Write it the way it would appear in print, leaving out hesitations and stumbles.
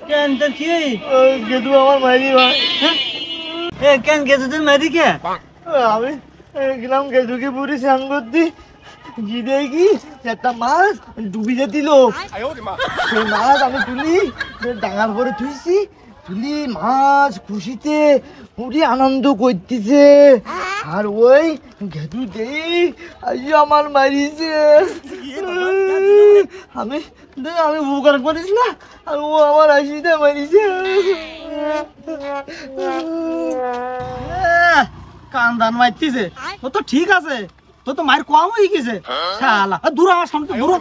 কেন তোর কি গেদু আমার মারি ভাই। কেন গেছো তোর মারি কে? আমি গেলাম গেদুকে পুরি স্নান করতে, গিয়ে কি একটা মাছ ডুবিয়ে দিল। সেই মাছ আমি তুলি ডাঙার পরে থুইছি, তুলি মাছ খুশিতে পুরি আনন্দ করতেছে। আর ওই গেদু দেই আজ আমার মারিছে। আমি আমি উপকার করিস না, আর ও আমার আসিতে মারিছে। কান্দান মারতিছে ও তো ঠিক আছে, তো তো মায়ের কম হয়ে গেছে। শালা দূর আমার সামনে, দূর।